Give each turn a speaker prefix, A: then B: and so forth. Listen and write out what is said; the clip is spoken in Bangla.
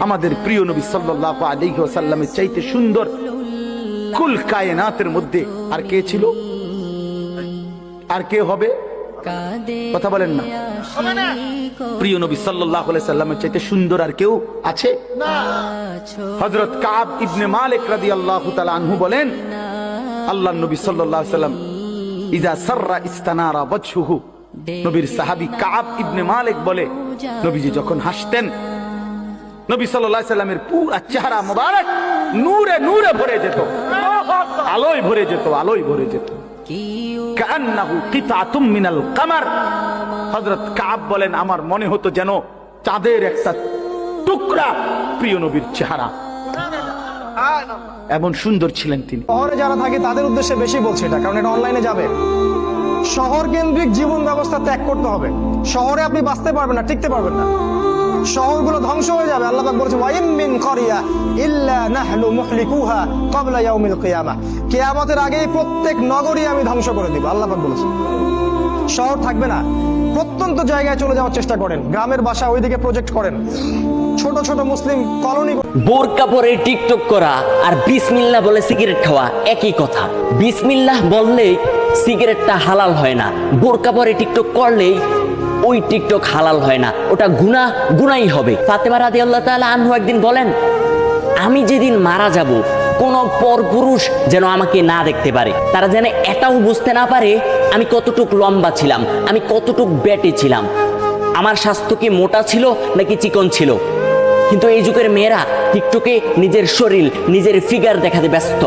A: আমাদের প্রিয় নবী সাল্লাল্লাহু আলাইহি ওয়াসাল্লামের চাইতে সুন্দর কুল কায়নাতের মধ্যে আর কে ছিল, আর কে হবে? কথা বলেন না। প্রিয় নবী সাল্লাল্লাহু আলাইহি ওয়াসাল্লামের চাইতে সুন্দর আর কেউ আছে? হযরত কাব ইবনে মালিক রাদিয়াল্লাহু তাআলা আনহু বলেন, আল্লাহর নবী সাল্লাল্লাহু আলাইহি ওয়াসাল্লাম ইযা সাররা ইস্তানারা ওয়াজহুহু, নবীর সাহাবী কাব ইবনে মালিক বলে, নবীজি যখন হাসতেন নবী সাল্লাল্লাহু আলাইহি ওয়াসাল্লামের পুরো চেহারা মোবারক নূরে নূরে ভরে যেত, আলোয় ভরে যেত, আলোয় ভরে যেত। কান্নাহু কিতাতুম মিনাল কামার। হযরত কাব বলেন, আমার মনে হতো যেন চাঁদের একটা টুকরা প্রিয় নবীর চেহারা, এমন সুন্দর ছিলেন তিনি।
B: শহরে যারা থাকে তাদের উদ্দেশ্যে বেশি বলছে এটা, কারণ এটা অনলাইনে যাবে। শহর কেন্দ্রিক জীবন ব্যবস্থা ত্যাগ করতে হবে। শহরে আপনি বাঁচতে পারবেন না, টিকতে পারবেন না, শহরগুলো ধ্বংস হয়ে যাবে। আল্লাহ পাক বলেছে, ওয়াইম মিন ক্বরিয়া ইল্লা নাহনু মুহলিকুহা ক্বাবলা ইয়াউমিল কিয়ামাহ, কিয়ামতের আগেই প্রত্যেক নগরী আমি ধ্বংস করে দিব, আল্লাহ পাক বলেছে। শহর থাকবে না, প্রত্যন্ত জায়গায় চলে যাওয়ার চেষ্টা করেন, গ্রামের বাসা ওইদিকে প্রজেক্ট করেন, ছোট ছোট মুসলিম কলোনি।
C: বোরকা পরে টিকটক করা আর বিসমিল্লাহ বলে সিগারেট খাওয়া একই কথা। বিসমিল্লাহ বললেই সিগারেটটা হালাল হয় না, বোরকা পরে টিকটক করলেই ওই টিকটক হালাল হয় না, ওটা গুনাই হবে। ফাতেমা রাদিয়াল্লাহু তাআলা আনহু একদিন বলেন, আমি যেদিন মারা যাব কোন পরপুরুষ যেন আমাকে না দেখতে পারে, তারা যেন এটাও বুঝতে না পারে আমি কতটুক লম্বা ছিলাম, আমি কতটুক বেটে ছিলাম, আমার স্বাস্থ্য কি মোটা ছিল নাকি চিকন ছিল। কিন্তু এই যুগের মেয়েরা টিকটকে নিজের শরীর, নিজের ফিগার দেখাতে ব্যস্ত।